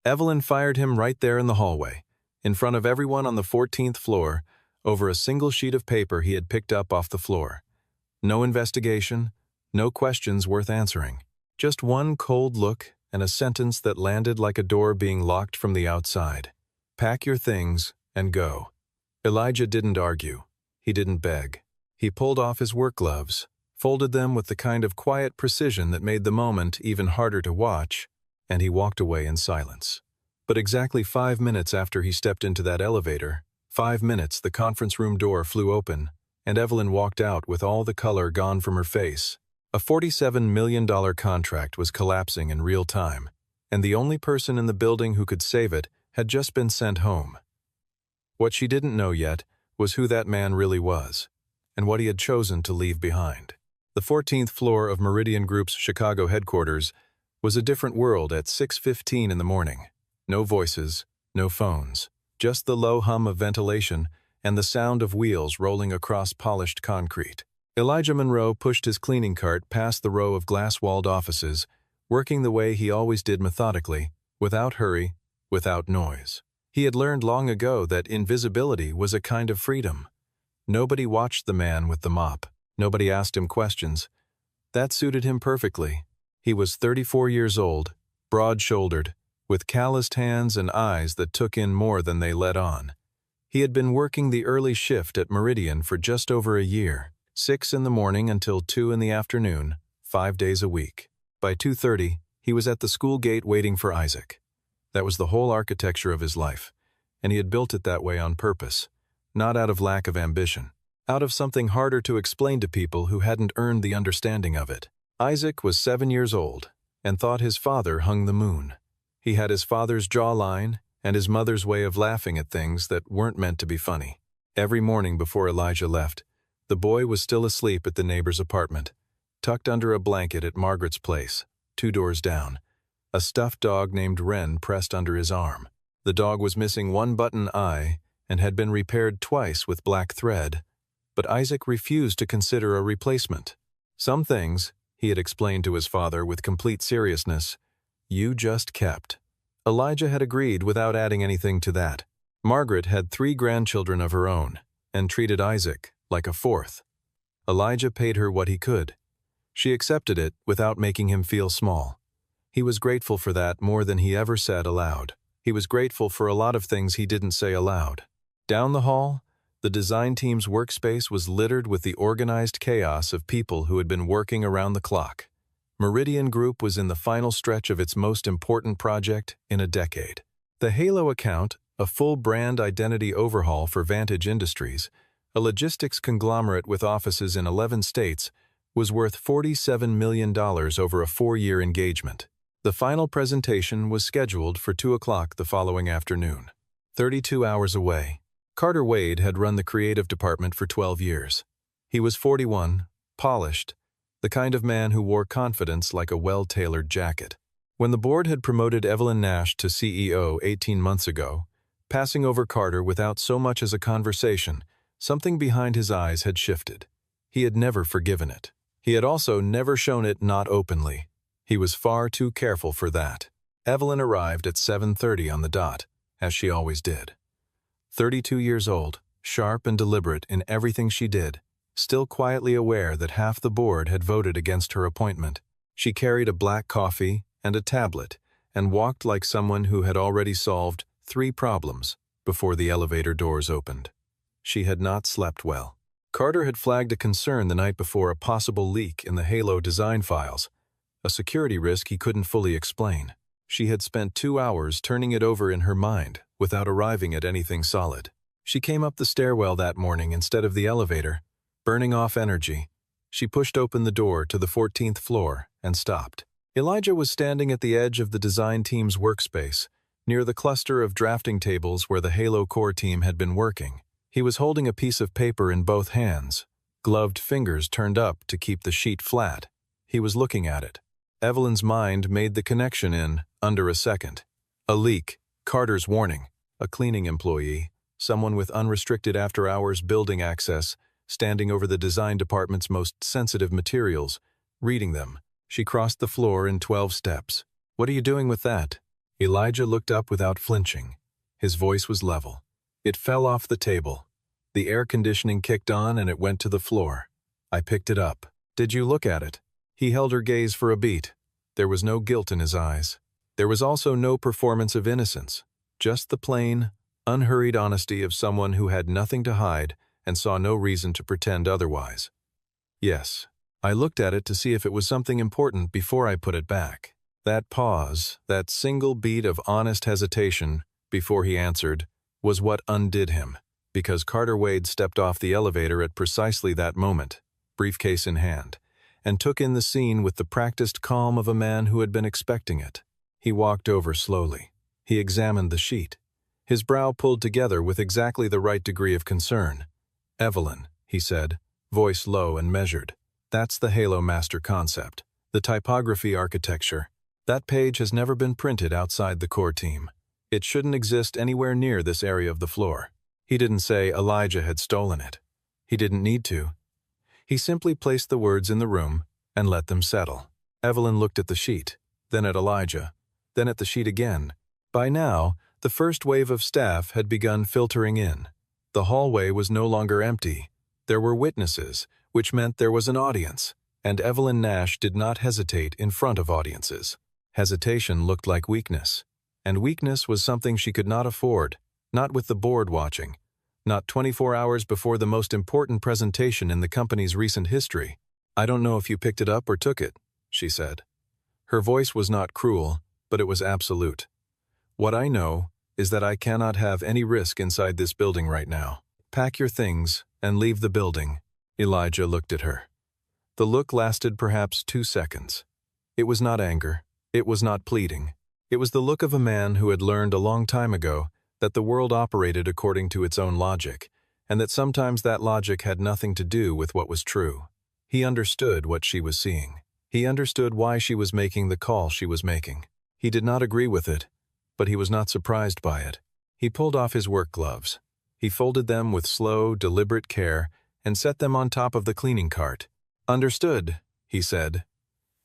Evelyn fired him right there in the hallway, in front of everyone on the 14th floor, over a single sheet of paper he had picked up off the floor. No investigation, no questions worth answering. Just one cold look and a sentence that landed like a door being locked from the outside. Pack your things and go. Elijah didn't argue. He didn't beg. He pulled off his work gloves, folded them with the kind of quiet precision that made the moment even harder to watch, and he walked away in silence. But exactly 5 minutes after he stepped into that elevator, 5 minutes, the conference room door flew open, and Evelyn walked out with all the color gone from her face. A $47 million contract was collapsing in real time, and the only person in the building who could save it had just been sent home. What she didn't know yet was who that man really was, and what he had chosen to leave behind. The 14th floor of Meridian Group's Chicago headquarters was a different world at 6:15 in the morning. No voices, no phones, just the low hum of ventilation and the sound of wheels rolling across polished concrete. Elijah Monroe pushed his cleaning cart past the row of glass-walled offices, working the way he always did, methodically, without hurry, without noise. He had learned long ago that invisibility was a kind of freedom. Nobody watched the man with the mop. Nobody asked him questions. That suited him perfectly. He was 34 years old, broad-shouldered, with calloused hands and eyes that took in more than they let on. He had been working the early shift at Meridian for just over a year, 6 in the morning until 2 in the afternoon, 5 days a week. By 2:30, he was at the school gate waiting for Isaac. That was the whole architecture of his life, and he had built it that way on purpose, not out of lack of ambition, out of something harder to explain to people who hadn't earned the understanding of it. Isaac was 7 years old and thought his father hung the moon. He had his father's jawline and his mother's way of laughing at things that weren't meant to be funny. Every morning before Elijah left, the boy was still asleep at the neighbor's apartment, tucked under a blanket at Margaret's place, 2 doors down. A stuffed dog named Wren pressed under his arm. The dog was missing one button eye and had been repaired twice with black thread, but Isaac refused to consider a replacement. Some things, he had explained to his father with complete seriousness, you just kept. Elijah had agreed without adding anything to that. Margaret had 3 grandchildren of her own and treated Isaac like a fourth. Elijah paid her what he could. She accepted it without making him feel small. He was grateful for that more than he ever said aloud. He was grateful for a lot of things he didn't say aloud. Down the hall, the design team's workspace was littered with the organized chaos of people who had been working around the clock. Meridian Group was in the final stretch of its most important project in a decade. The Halo account, a full brand identity overhaul for Vantage Industries, a logistics conglomerate with offices in 11 states, was worth $47 million over a 4-year engagement. The final presentation was scheduled for 2 o'clock the following afternoon. 32 hours away. Carter Wade had run the creative department for 12 years. He was 41, polished, the kind of man who wore confidence like a well-tailored jacket. When the board had promoted Evelyn Nash to CEO 18 months ago, passing over Carter without so much as a conversation, something behind his eyes had shifted. He had never forgiven it. He had also never shown it not openly. He was far too careful for that. Evelyn arrived at 7:30 on the dot, as she always did. 32 years old, sharp and deliberate in everything she did, still quietly aware that half the board had voted against her appointment. She carried a black coffee and a tablet and walked like someone who had already solved 3 problems before the elevator doors opened. She had not slept well. Carter had flagged a concern the night before, a possible leak in the Halo design files, a security risk he couldn't fully explain. She had spent 2 hours turning it over in her mind without arriving at anything solid. She came up the stairwell that morning instead of the elevator, burning off energy. She pushed open the door to the 14th floor and stopped. Elijah was standing at the edge of the design team's workspace, near the cluster of drafting tables where the Halo core team had been working. He was holding a piece of paper in both hands, gloved fingers turned up to keep the sheet flat. He was looking at it. Evelyn's mind made the connection in under a second. A leak, Carter's warning, a cleaning employee, someone with unrestricted after-hours building access, standing over the design department's most sensitive materials, reading them. She crossed the floor in 12 steps. "What are you doing with that?" Elijah looked up without flinching. His voice was level. It fell off the table. The air conditioning kicked on and it went to the floor. I picked it up. Did you look at it? He held her gaze for a beat. There was no guilt in his eyes. There was also no performance of innocence. Just the plain, unhurried honesty of someone who had nothing to hide and saw no reason to pretend otherwise. Yes. I looked at it to see if it was something important before I put it back. That pause, that single beat of honest hesitation before he answered, was what undid him, because Carter Wade stepped off the elevator at precisely that moment, briefcase in hand, and took in the scene with the practiced calm of a man who had been expecting it. He walked over slowly. He examined the sheet. His brow pulled together with exactly the right degree of concern. "Evelyn," he said, voice low and measured. "That's the Halo Master concept, the typography architecture. That page has never been printed outside the core team. It shouldn't exist anywhere near this area of the floor." He didn't say Elijah had stolen it. He didn't need to. He simply placed the words in the room and let them settle. Evelyn looked at the sheet, then at Elijah, then at the sheet again. By now, the first wave of staff had begun filtering in. The hallway was no longer empty. There were witnesses, which meant there was an audience, and Evelyn Nash did not hesitate in front of audiences. Hesitation looked like weakness, and weakness was something she could not afford, not with the board watching, not 24 hours before the most important presentation in the company's recent history. "I don't know if you picked it up or took it," she said. Her voice was not cruel, but it was absolute. "What I know is that I cannot have any risk inside this building right now. Pack your things and leave the building." Elijah looked at her. The look lasted perhaps 2 seconds. It was not anger. It was not pleading. It was the look of a man who had learned a long time ago that the world operated according to its own logic, and that sometimes that logic had nothing to do with what was true. He understood what she was seeing. He understood why she was making the call she was making. He did not agree with it, but he was not surprised by it. He pulled off his work gloves. He folded them with slow, deliberate care and set them on top of the cleaning cart. "Understood," he said.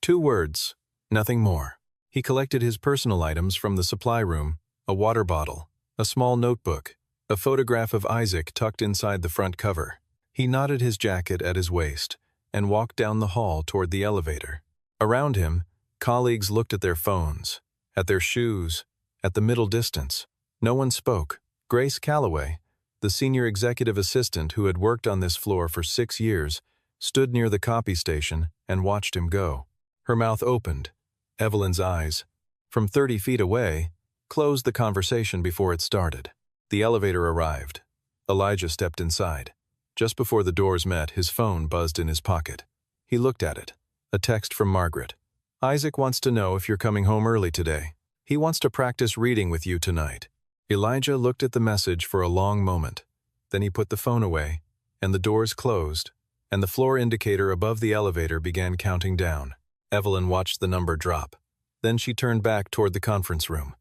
2 words, nothing more. He collected his personal items from the supply room, a water bottle, a small notebook, a photograph of Isaac tucked inside the front cover. He knotted his jacket at his waist and walked down the hall toward the elevator. Around him, colleagues looked at their phones, at their shoes, at the middle distance. No one spoke. Grace Calloway, the senior executive assistant who had worked on this floor for 6 years, stood near the copy station and watched him go. Her mouth opened. Evelyn's eyes, from 30 feet away, closed the conversation before it started. The elevator arrived. Elijah stepped inside. Just before the doors met, his phone buzzed in his pocket. He looked at it. A text from Margaret. "Isaac wants to know if you're coming home early today. He wants to practice reading with you tonight." Elijah looked at the message for a long moment. Then he put the phone away, and the doors closed, and the floor indicator above the elevator began counting down. Evelyn watched the number drop. Then she turned back toward the conference room.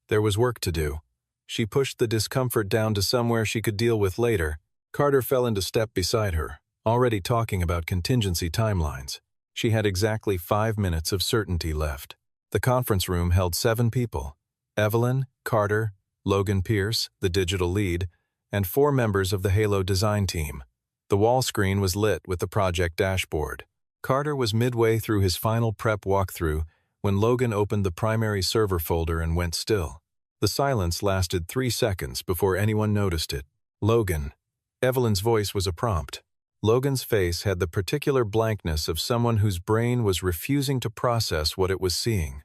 There was work to do. She pushed the discomfort down to somewhere she could deal with later. Carter fell into step beside her, already talking about contingency timelines. She had exactly 5 minutes of certainty left. The conference room held 7 people: Evelyn, Carter, Logan Pierce, the digital lead, and 4 members of the Halo design team. The wall screen was lit with the project dashboard. Carter was midway through his final prep walkthrough when Logan opened the primary server folder and went still. The silence lasted 3 seconds before anyone noticed it. "Logan." Evelyn's voice was a prompt. Logan's face had the particular blankness of someone whose brain was refusing to process what it was seeing.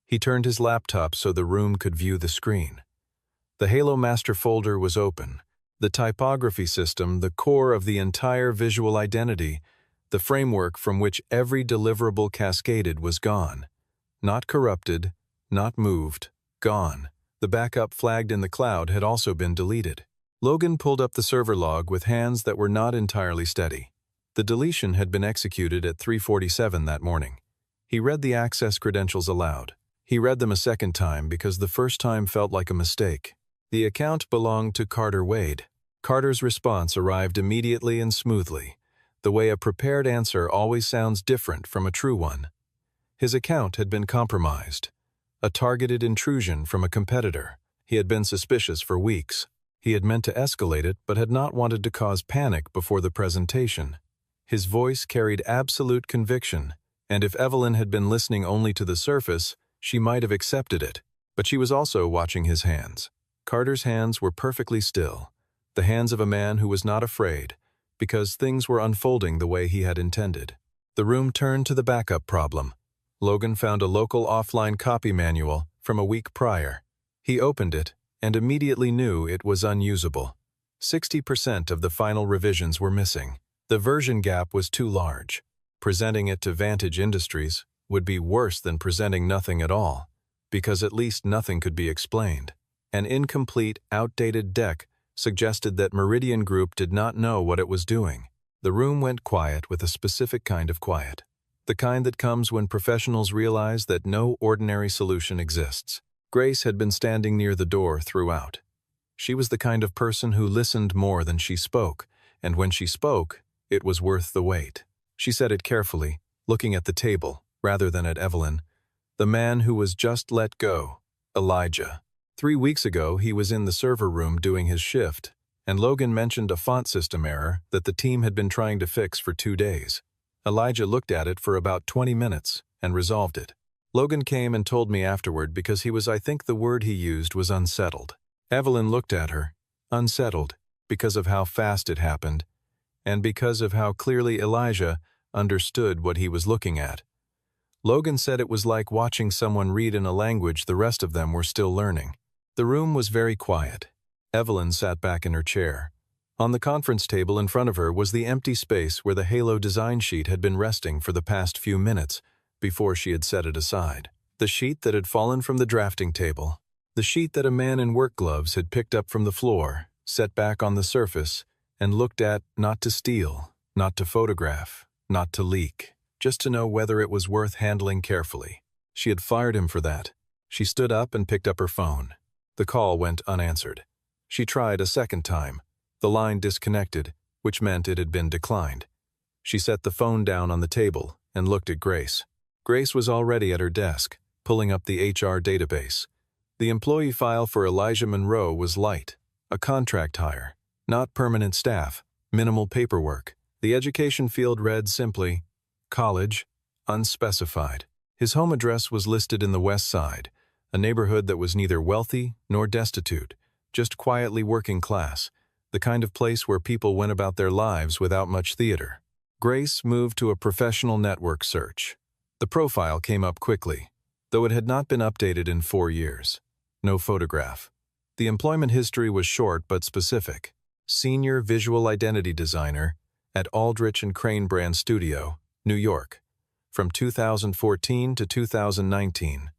He turned his laptop so the room could view the screen. The Halo Master folder was open. The typography system, the core of the entire visual identity, the framework from which every deliverable cascaded, was gone. Not corrupted, not moved, gone. The backup flagged in the cloud had also been deleted. Logan pulled up the server log with hands that were not entirely steady. The deletion had been executed at 3:47 that morning. He read the access credentials aloud. He read them a second time because the first time felt like a mistake. The account belonged to Carter Wade. Carter's response arrived immediately and smoothly, the way a prepared answer always sounds different from a true one. His account had been compromised. A targeted intrusion from a competitor. He had been suspicious for weeks. He had meant to escalate it but had not wanted to cause panic before the presentation. His voice carried absolute conviction, and if Evelyn had been listening only to the surface, she might have accepted it. But she was also watching his hands. Carter's hands were perfectly still, the hands of a man who was not afraid, because things were unfolding the way he had intended. The room turned to the backup problem. Logan found a local offline copy manual from a week prior. He opened it and immediately knew it was unusable. 60% of the final revisions were missing. The version gap was too large. Presenting it to Vantage Industries would be worse than presenting nothing at all, because at least nothing could be explained. An incomplete, outdated deck suggested that Meridian Group did not know what it was doing. The room went quiet with a specific kind of quiet. The kind that comes when professionals realize that no ordinary solution exists. Grace had been standing near the door throughout. She was the kind of person who listened more than she spoke, and when she spoke, it was worth the wait. She said it carefully, looking at the table, rather than at Evelyn. The man who was just let go, Elijah. 3 weeks ago, he was in the server room doing his shift, and Logan mentioned a font system error that the team had been trying to fix for 2 days. Elijah looked at it for about 20 minutes and resolved it. Logan came and told me afterward because I think the word he used was unsettled. Evelyn looked at her, unsettled, because of how fast it happened, and because of how clearly Elijah understood what he was looking at. Logan said it was like watching someone read in a language the rest of them were still learning. The room was very quiet. Evelyn sat back in her chair. On the conference table in front of her was the empty space where the Halo design sheet had been resting for the past few minutes before she had set it aside. The sheet that had fallen from the drafting table. The sheet that a man in work gloves had picked up from the floor, set back on the surface, and looked at not to steal, not to photograph, not to leak, just to know whether it was worth handling carefully. She had fired him for that. She stood up and picked up her phone. The call went unanswered. She tried a second time. The line disconnected, which meant it had been declined. She set the phone down on the table and looked at Grace. Grace was already at her desk, pulling up the HR database. The employee file for Elijah Monroe was light, a contract hire, not permanent staff, minimal paperwork. The education field read simply, college, unspecified. His home address was listed in the West Side, a neighborhood that was neither wealthy nor destitute, just quietly working class, the kind of place where people went about their lives without much theater. Grace moved to a professional network search. The profile came up quickly, though it had not been updated in 4 years. No photograph. The employment history was short but specific. Senior Visual Identity Designer at Aldrich & Crane Brand Studio, New York, from 2014 to 2019.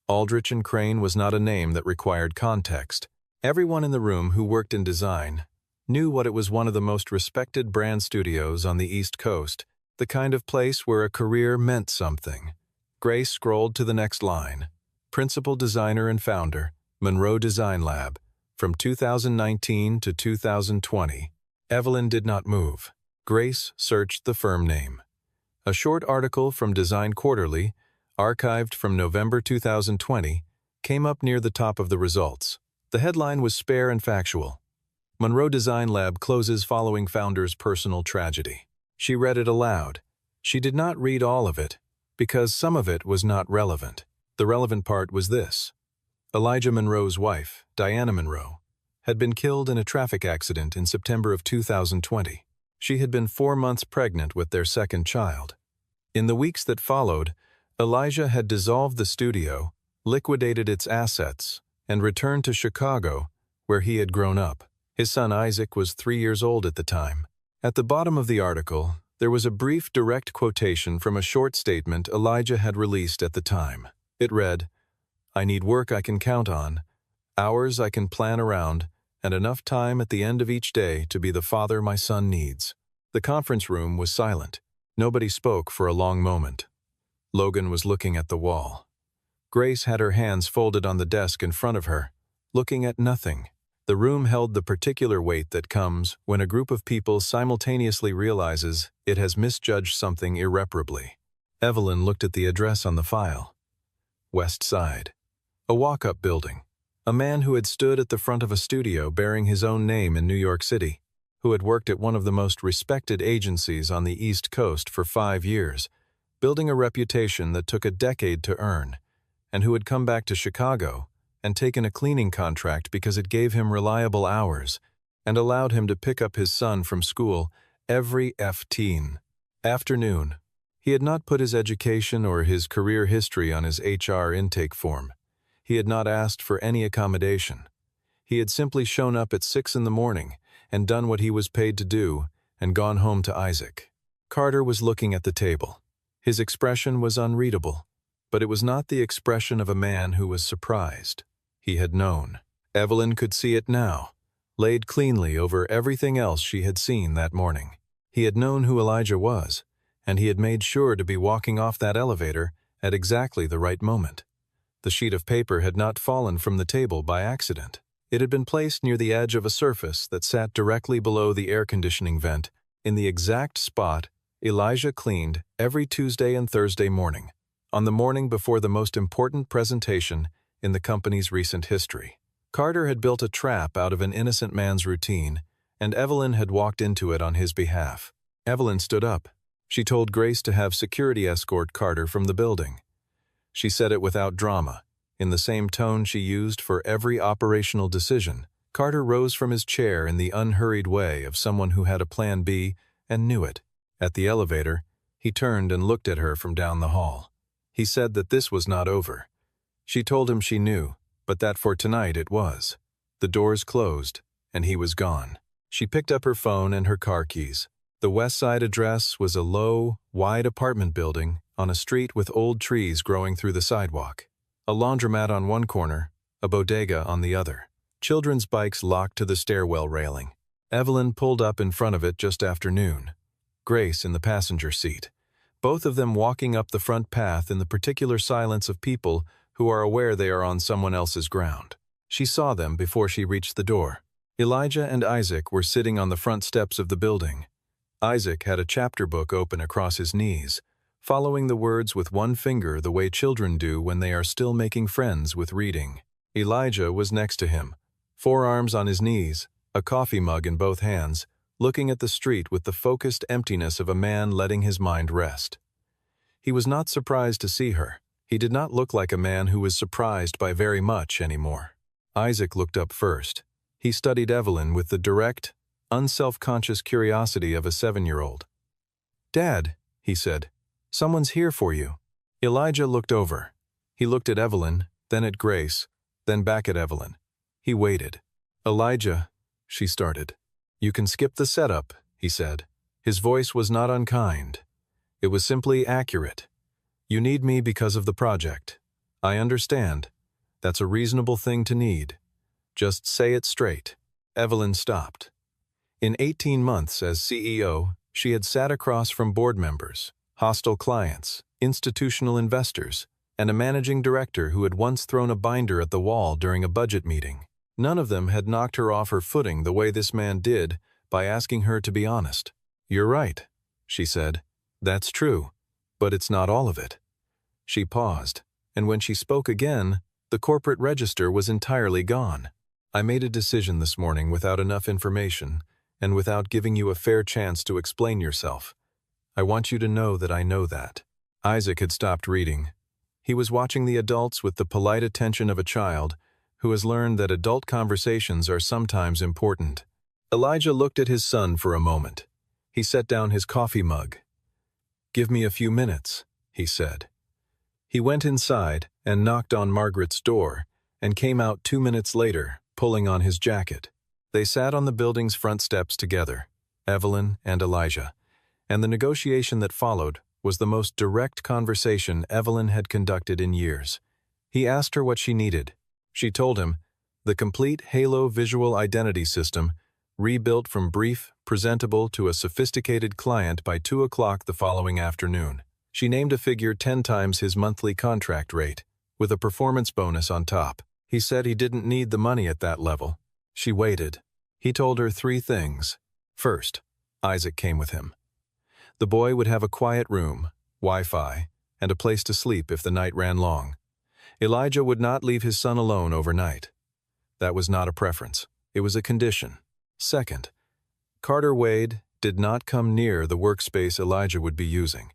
Aldrich & Crane was not a name that required context. Everyone in the room who worked in design knew what it was, one of the most respected brand studios on the East Coast, the kind of place where a career meant something. Grace scrolled to the next line. Principal designer and founder, Monroe Design Lab, from 2019 to 2020. Evelyn did not move. Grace searched the firm name. A short article from Design Quarterly, archived from November 2020, came up near the top of the results. The headline was spare and factual. Monroe Design Lab closes following founder's personal tragedy. She read it aloud. She did not read all of it, because some of it was not relevant. The relevant part was this. Elijah Monroe's wife, Diana Monroe, had been killed in a traffic accident in September of 2020. She had been 4 months pregnant with their second child. In the weeks that followed, Elijah had dissolved the studio, liquidated its assets, and returned to Chicago, where he had grown up. His son Isaac was 3 years old at the time. At the bottom of the article, there was a brief direct quotation from a short statement Elijah had released at the time. It read, "I need work I can count on, hours I can plan around, and enough time at the end of each day to be the father my son needs." The conference room was silent. Nobody spoke for a long moment. Logan was looking at the wall. Grace had her hands folded on the desk in front of her, looking at nothing. The room held the particular weight that comes when a group of people simultaneously realizes it has misjudged something irreparably. Evelyn looked at the address on the file. West Side. A walk-up building. A man who had stood at the front of a studio bearing his own name in New York City, who had worked at one of the most respected agencies on the East Coast for 5 years, building a reputation that took a decade to earn, and who had come back to Chicago and taken a cleaning contract because it gave him reliable hours and allowed him to pick up his son from school every afternoon. He had not put his education or his career history on his HR intake form. He had not asked for any accommodation. He had simply shown up at 6 in the morning and done what he was paid to do and gone home to Isaac. Carter was looking at the table. His expression was unreadable, but it was not the expression of a man who was surprised. He had known. Evelyn could see it now, laid cleanly over everything else she had seen that morning. He had known who Elijah was, and he had made sure to be walking off that elevator at exactly the right moment. The sheet of paper had not fallen from the table by accident. It had been placed near the edge of a surface that sat directly below the air conditioning vent, in the exact spot Elijah cleaned every Tuesday and Thursday morning, on the morning before the most important presentation in the company's recent history. Carter had built a trap out of an innocent man's routine, and Evelyn had walked into it on his behalf. Evelyn stood up. She told Grace to have security escort Carter from the building. She said it without drama, in the same tone she used for every operational decision. Carter rose from his chair in the unhurried way of someone who had a plan B and knew it. At the elevator, he turned and looked at her from down the hall. He said that this was not over. She told him she knew, but that for tonight it was. The doors closed, and he was gone. She picked up her phone and her car keys. The West Side address was a low, wide apartment building on a street with old trees growing through the sidewalk. A laundromat on one corner, a bodega on the other. Children's bikes locked to the stairwell railing. Evelyn pulled up in front of it just after noon. Grace in the passenger seat, both of them walking up the front path in the particular silence of people who are aware they are on someone else's ground. She saw them before she reached the door. Elijah and Isaac were sitting on the front steps of the building. Isaac had a chapter book open across his knees, following the words with one finger the way children do when they are still making friends with reading. Elijah was next to him, forearms on his knees, a coffee mug in both hands, looking at the street with the focused emptiness of a man letting his mind rest. He was not surprised to see her. He did not look like a man who was surprised by very much anymore. Isaac looked up first. He studied Evelyn with the direct, unself-conscious curiosity of a 7-year-old. "Dad," he said, "someone's here for you." Elijah looked over. He looked at Evelyn, then at Grace, then back at Evelyn. He waited. "Elijah," she started. "You can skip the setup," he said. His voice was not unkind. It was simply accurate. "You need me because of the project. I understand. That's a reasonable thing to need. Just say it straight." Evelyn stopped. In 18 months as CEO, she had sat across from board members, hostile clients, institutional investors, and a managing director who had once thrown a binder at the wall during a budget meeting. None of them had knocked her off her footing the way this man did by asking her to be honest. "You're right," she said. "That's true, but it's not all of it." She paused, and when she spoke again, the corporate register was entirely gone. "I made a decision this morning without enough information and without giving you a fair chance to explain yourself. I want you to know that I know that." Isaac had stopped reading. He was watching the adults with the polite attention of a child who has learned that adult conversations are sometimes important. Elijah looked at his son for a moment. He set down his coffee mug. "Give me a few minutes," he said. He went inside and knocked on Margaret's door and came out 2 minutes later, pulling on his jacket. They sat on the building's front steps together, Evelyn and Elijah, and the negotiation that followed was the most direct conversation Evelyn had conducted in years. He asked her what she needed. She told him, the complete Halo visual identity system, rebuilt from brief, presentable to a sophisticated client by 2 o'clock the following afternoon. She named a figure 10 times his monthly contract rate, with a performance bonus on top. He said he didn't need the money at that level. She waited. He told her 3 things. First, Isaac came with him. The boy would have a quiet room, Wi-Fi, and a place to sleep if the night ran long. Elijah would not leave his son alone overnight. That was not a preference. It was a condition. Second, Carter Wade did not come near the workspace Elijah would be using.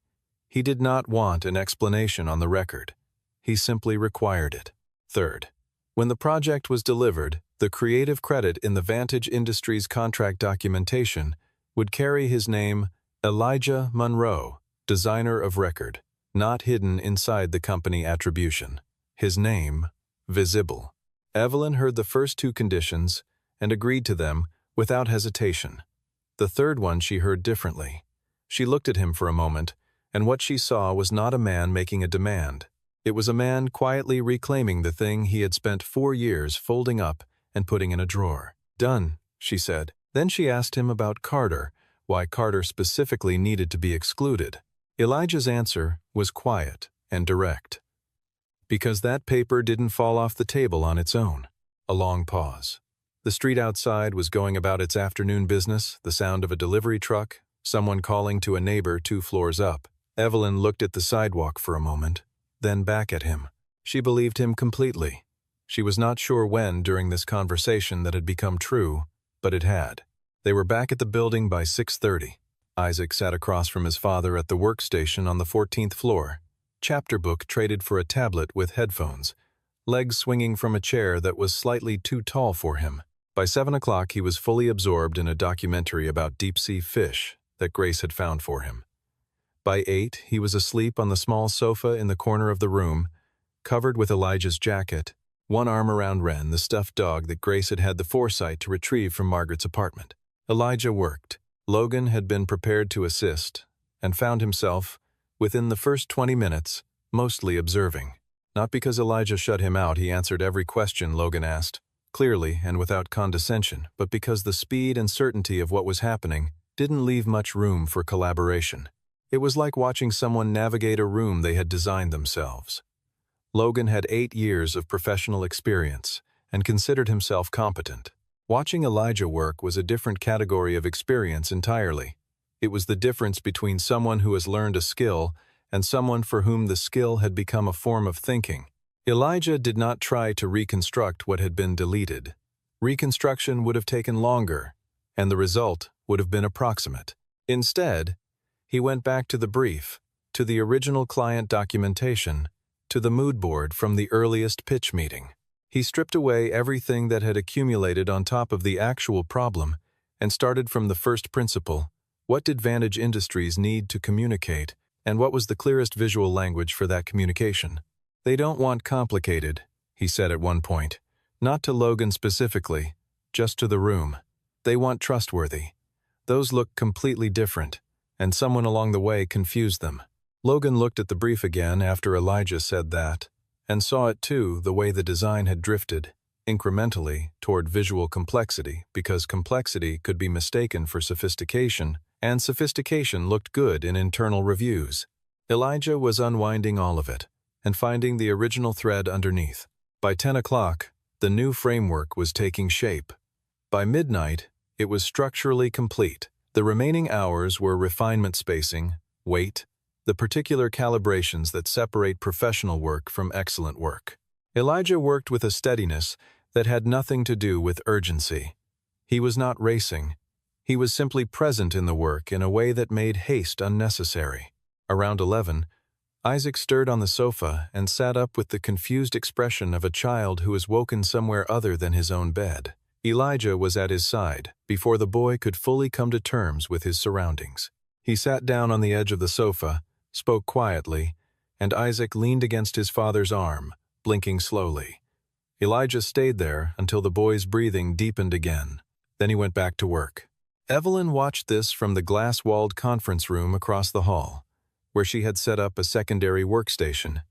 He did not want an explanation on the record. He simply required it. Third, when the project was delivered, the creative credit in the Vantage Industries contract documentation would carry his name, Elijah Monroe, designer of record, not hidden inside the company attribution. His name, visible. Evelyn heard the first two conditions and agreed to them without hesitation. The third one she heard differently. She looked at him for a moment, and what she saw was not a man making a demand. It was a man quietly reclaiming the thing he had spent 4 years folding up and putting in a drawer. "Done," she said. Then she asked him about Carter, why Carter specifically needed to be excluded. Elijah's answer was quiet and direct. "Because that paper didn't fall off the table on its own." A long pause. The street outside was going about its afternoon business, the sound of a delivery truck, someone calling to a neighbor 2 floors up. Evelyn looked at the sidewalk for a moment, then back at him. She believed him completely. She was not sure when during this conversation that had become true, but it had. They were back at the building by 6:30. Isaac sat across from his father at the workstation on the 14th floor, chapter book traded for a tablet with headphones, legs swinging from a chair that was slightly too tall for him. By 7 o'clock he was fully absorbed in a documentary about deep-sea fish that Grace had found for him. By 8 he was asleep on the small sofa in the corner of the room, covered with Elijah's jacket, one arm around Wren, the stuffed dog that Grace had had the foresight to retrieve from Margaret's apartment. Elijah worked. Logan had been prepared to assist, and found himself, within the first 20 minutes, mostly observing. Not because Elijah shut him out, he answered every question Logan asked, clearly and without condescension, but because the speed and certainty of what was happening didn't leave much room for collaboration. It was like watching someone navigate a room they had designed themselves. Logan had 8 years of professional experience and considered himself competent. Watching Elijah work was a different category of experience entirely. It was the difference between someone who has learned a skill and someone for whom the skill had become a form of thinking. Elijah did not try to reconstruct what had been deleted. Reconstruction would have taken longer, and the result would have been approximate. Instead, he went back to the brief, to the original client documentation, to the mood board from the earliest pitch meeting. He stripped away everything that had accumulated on top of the actual problem and started from the first principle. What did Vantage Industries need to communicate, and what was the clearest visual language for that communication? "They don't want complicated," he said at one point. Not to Logan specifically, just to the room. "They want trustworthy." Those looked completely different, and someone along the way confused them. Logan looked at the brief again after Elijah said that, and saw it too, the way the design had drifted, incrementally, toward visual complexity, because complexity could be mistaken for sophistication, and sophistication looked good in internal reviews. Elijah was unwinding all of it, and finding the original thread underneath. By 10 o'clock, the new framework was taking shape. By midnight, it was structurally complete. The remaining hours were refinement spacing, weight, the particular calibrations that separate professional work from excellent work. Elijah worked with a steadiness that had nothing to do with urgency. He was not racing. He was simply present in the work in a way that made haste unnecessary. Around 11, Isaac stirred on the sofa and sat up with the confused expression of a child who is woken somewhere other than his own bed. Elijah was at his side before the boy could fully come to terms with his surroundings. He sat down on the edge of the sofa, spoke quietly, and Isaac leaned against his father's arm, blinking slowly. Elijah stayed there until the boy's breathing deepened again. Then he went back to work. Evelyn watched this from the glass-walled conference room across the hall, where she had set up a secondary workstation.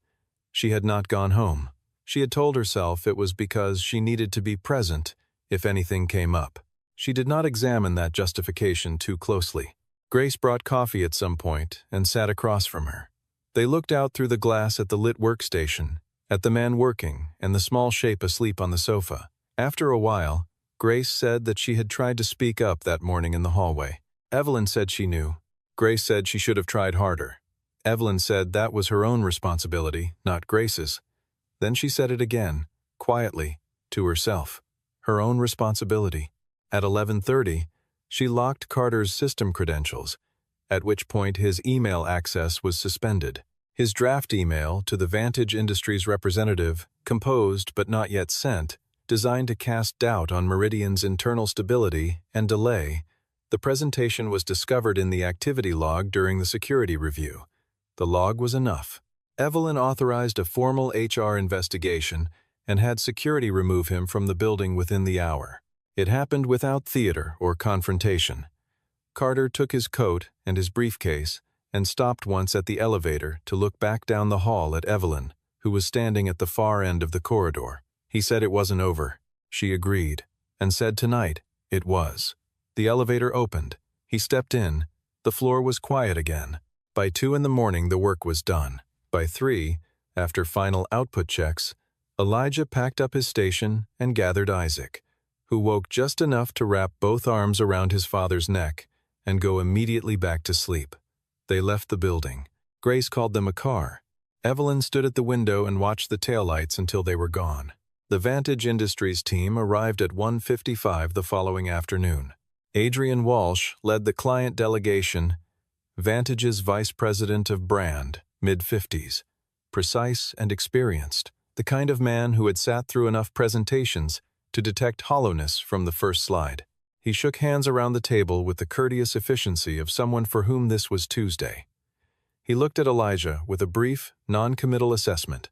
She had not gone home. She had told herself it was because she needed to be present if anything came up. She did not examine that justification too closely. Grace brought coffee at some point and sat across from her. They looked out through the glass at the lit workstation, at the man working and the small shape asleep on the sofa. After a while, Grace said that she had tried to speak up that morning in the hallway. Evelyn said she knew. Grace said she should have tried harder. Evelyn said that was her own responsibility, not Grace's. Then she said it again, quietly, to herself. Her own responsibility. At 11:30, she locked Carter's system credentials, at which point his email access was suspended. His draft email to the Vantage Industries representative, composed but not yet sent, designed to cast doubt on Meridian's internal stability and delay. The presentation was discovered in the activity log during the security review. The log was enough. Evelyn authorized a formal HR investigation and had security remove him from the building within the hour. It happened without theater or confrontation. Carter took his coat and his briefcase and stopped once at the elevator to look back down the hall at Evelyn, who was standing at the far end of the corridor. He said it wasn't over. She agreed, and said tonight it was. The elevator opened. He stepped in. The floor was quiet again. By 2 in the morning, the work was done. By 3, after final output checks, Elijah packed up his station and gathered Isaac, who woke just enough to wrap both arms around his father's neck and go immediately back to sleep. They left the building. Grace called them a car. Evelyn stood at the window and watched the taillights until they were gone. The Vantage Industries team arrived at 1:55 the following afternoon. Adrian Walsh led the client delegation, Vantage's vice president of brand, mid-50s, precise and experienced, the kind of man who had sat through enough presentations to detect hollowness from the first slide. He shook hands around the table with the courteous efficiency of someone for whom this was Tuesday. He looked at Elijah with a brief, non-committal assessment.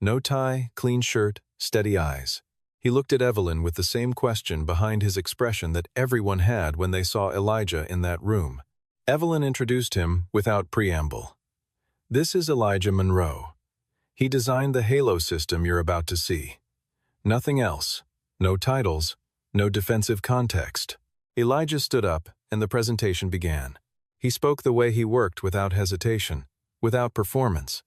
No tie, clean shirt, steady eyes. He looked at Evelyn with the same question behind his expression that everyone had when they saw Elijah in that room. Evelyn introduced him without preamble. This is Elijah Monroe. He designed the Halo system you're about to see. Nothing else. No titles. No defensive context. Elijah stood up, and the presentation began. He spoke the way he worked without hesitation, without performance.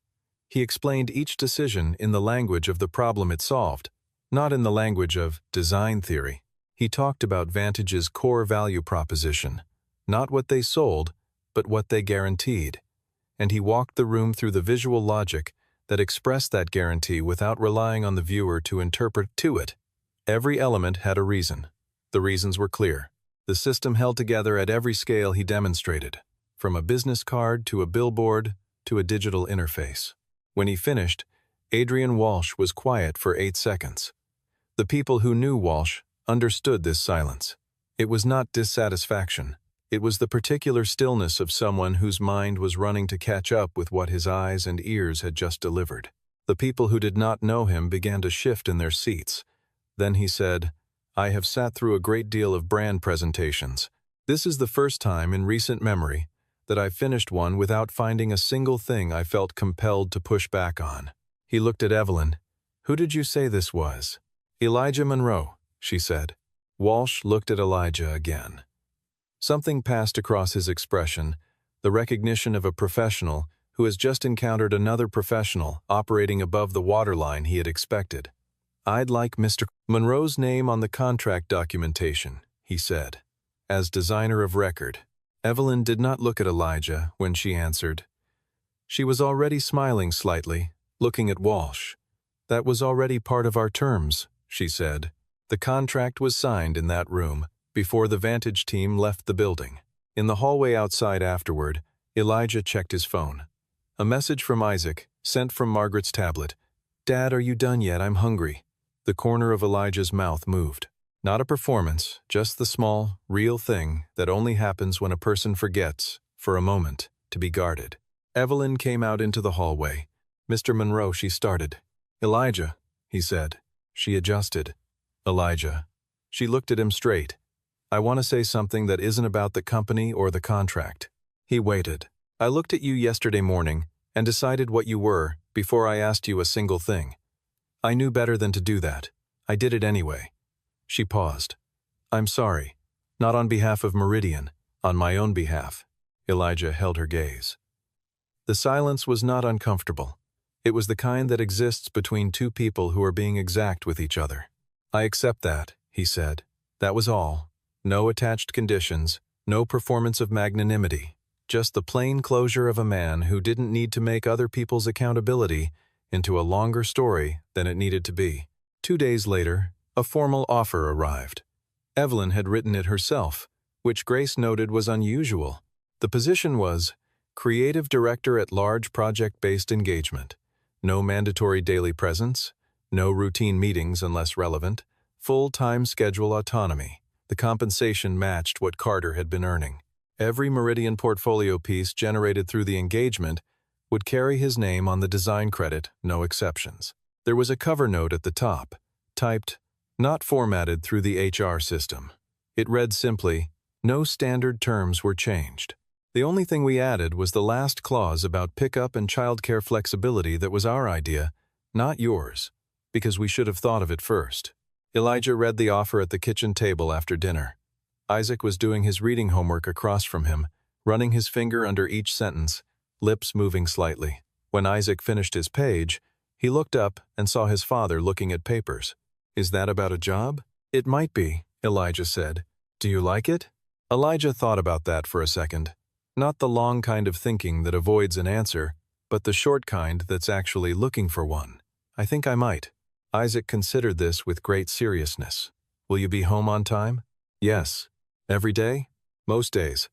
He explained each decision in the language of the problem it solved, not in the language of design theory. He talked about Vantage's core value proposition, not what they sold, but what they guaranteed. And he walked the room through the visual logic that expressed that guarantee without relying on the viewer to interpret to it. Every element had a reason. The reasons were clear. The system held together at every scale he demonstrated, from a business card to a billboard to a digital interface. When he finished, Adrian Walsh was quiet for 8 seconds. The people who knew Walsh understood this silence. It was not dissatisfaction. It was the particular stillness of someone whose mind was running to catch up with what his eyes and ears had just delivered. The people who did not know him began to shift in their seats. Then he said, "I have sat through a great deal of brand presentations. This is the first time in recent memory that I finished one without finding a single thing I felt compelled to push back on." He looked at Evelyn. "Who did you say this was?" "Elijah Monroe," she said. Walsh looked at Elijah again. Something passed across his expression, the recognition of a professional who has just encountered another professional operating above the waterline he had expected. "I'd like Mr. Monroe's name on the contract documentation," he said, as designer of record. Evelyn did not look at Elijah when she answered. She was already smiling slightly, looking at Walsh. "That was already part of our terms," she said. The contract was signed in that room before the Vantage team left the building. In the hallway outside afterward, Elijah checked his phone. A message from Isaac, sent from Margaret's tablet. "Dad, are you done yet? I'm hungry." The corner of Elijah's mouth moved. Not a performance, just the small, real thing that only happens when a person forgets, for a moment, to be guarded. Evelyn came out into the hallway. "Mr. Monroe," she started. "Elijah," he said. She adjusted. "Elijah." She looked at him straight. "I want to say something that isn't about the company or the contract." He waited. "I looked at you yesterday morning and decided what you were before I asked you a single thing. I knew better than to do that. I did it anyway." She paused. "I'm sorry. Not on behalf of Meridian, on my own behalf." Elijah held her gaze. The silence was not uncomfortable. It was the kind that exists between two people who are being exact with each other. "I accept that," he said. "That was all. No attached conditions, no performance of magnanimity, just the plain closure of a man who didn't need to make other people's accountability into a longer story than it needed to be. 2 days later, a formal offer arrived. Evelyn had written it herself, which Grace noted was unusual. The position was Creative Director at Large Project-Based Engagement. No mandatory daily presence, no routine meetings unless relevant, full-time schedule autonomy. The compensation matched what Carter had been earning. Every Meridian portfolio piece generated through the engagement would carry his name on the design credit, no exceptions. There was a cover note at the top, typed, not formatted through the HR system. It read simply, no standard terms were changed. The only thing we added was the last clause about pickup and childcare flexibility that was our idea, not yours, because we should have thought of it first. Elijah read the offer at the kitchen table after dinner. Isaac was doing his reading homework across from him, running his finger under each sentence, lips moving slightly. When Isaac finished his page, he looked up and saw his father looking at papers. Is that about a job? It might be, Elijah said. Do you like it? Elijah thought about that for a second. Not the long kind of thinking that avoids an answer, but the short kind that's actually looking for one. I think I might. Isaac considered this with great seriousness. Will you be home on time? Yes. Every day? Most days.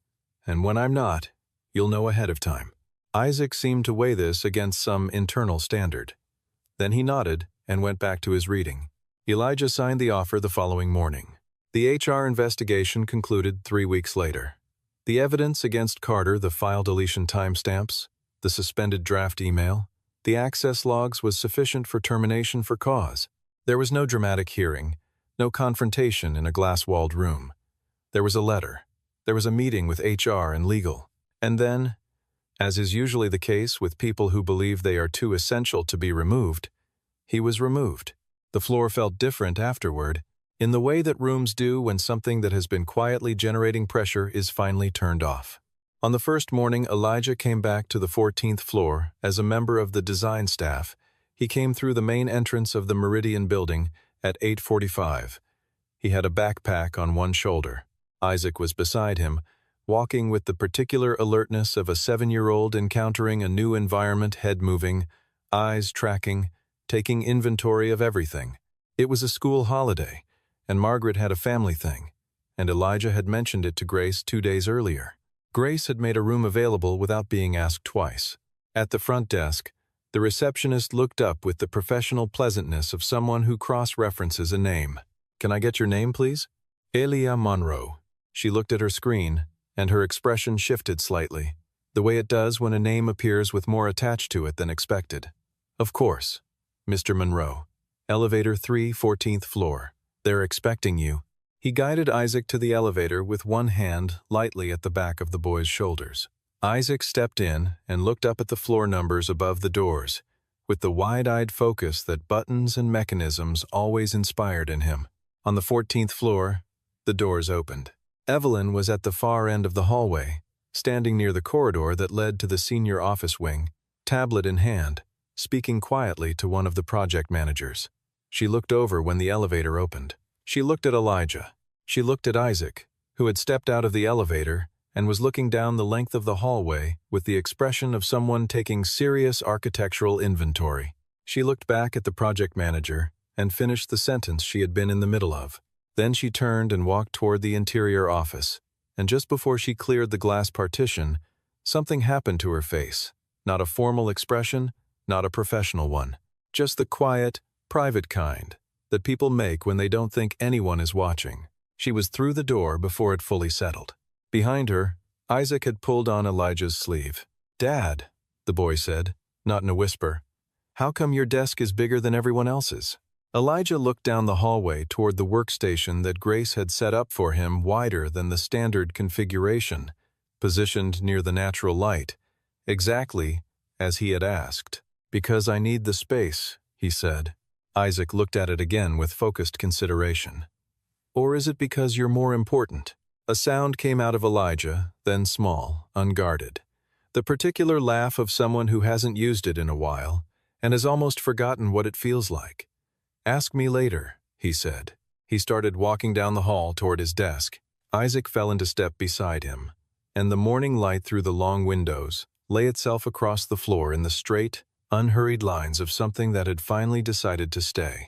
And when I'm not, you'll know ahead of time. Isaac seemed to weigh this against some internal standard. Then he nodded and went back to his reading. Elijah signed the offer the following morning. The HR investigation concluded 3 weeks later. The evidence against Carter, the file deletion timestamps, the suspended draft email, the access logs was sufficient for termination for cause. There was no dramatic hearing, no confrontation in a glass-walled room. There was a letter. There was a meeting with HR and legal. And then, as is usually the case with people who believe they are too essential to be removed, he was removed. The floor felt different afterward, in the way that rooms do when something that has been quietly generating pressure is finally turned off. On the first morning Elijah came back to the 14th floor as a member of the design staff. He came through the main entrance of the Meridian building at 8:45. He had a backpack on one shoulder. Isaac was beside him, walking with the particular alertness of a 7-year-old encountering a new environment, head moving, eyes tracking, taking inventory of everything. It was a school holiday, and Margaret had a family thing, and Elijah had mentioned it to Grace 2 days earlier. Grace had made a room available without being asked twice. At the front desk, the receptionist looked up with the professional pleasantness of someone who cross-references a name. Can I get your name, please? Elia Monroe. She looked at her screen, and her expression shifted slightly, the way it does when a name appears with more attached to it than expected. Of course. Mr. Monroe. Elevator 3, 14th floor. They're expecting you. He guided Isaac to the elevator with one hand lightly at the back of the boy's shoulders. Isaac stepped in and looked up at the floor numbers above the doors, with the wide-eyed focus that buttons and mechanisms always inspired in him. On the 14th floor, the doors opened. Evelyn was at the far end of the hallway, standing near the corridor that led to the senior office wing, tablet in hand, speaking quietly to one of the project managers. She looked over when the elevator opened. She looked at Elijah. She looked at Isaac, who had stepped out of the elevator and was looking down the length of the hallway with the expression of someone taking serious architectural inventory. She looked back at the project manager and finished the sentence she had been in the middle of. Then she turned and walked toward the interior office, and just before she cleared the glass partition, something happened to her face. Not a formal expression, not a professional one. Just the quiet, private kind that people make when they don't think anyone is watching. She was through the door before it fully settled. Behind her, Isaac had pulled on Elijah's sleeve. "Dad," the boy said, not in a whisper, "how come your desk is bigger than everyone else's?" Elijah looked down the hallway toward the workstation that Grace had set up for him, wider than the standard configuration, positioned near the natural light, exactly as he had asked. "Because I need the space," he said. Isaac looked at it again with focused consideration. "Or is it because you're more important?" A sound came out of Elijah, then small, unguarded. The particular laugh of someone who hasn't used it in a while and has almost forgotten what it feels like. "Ask me later," he said. He started walking down the hall toward his desk. Isaac fell into step beside him, and the morning light through the long windows lay itself across the floor in the straight, unhurried lines of something that had finally decided to stay.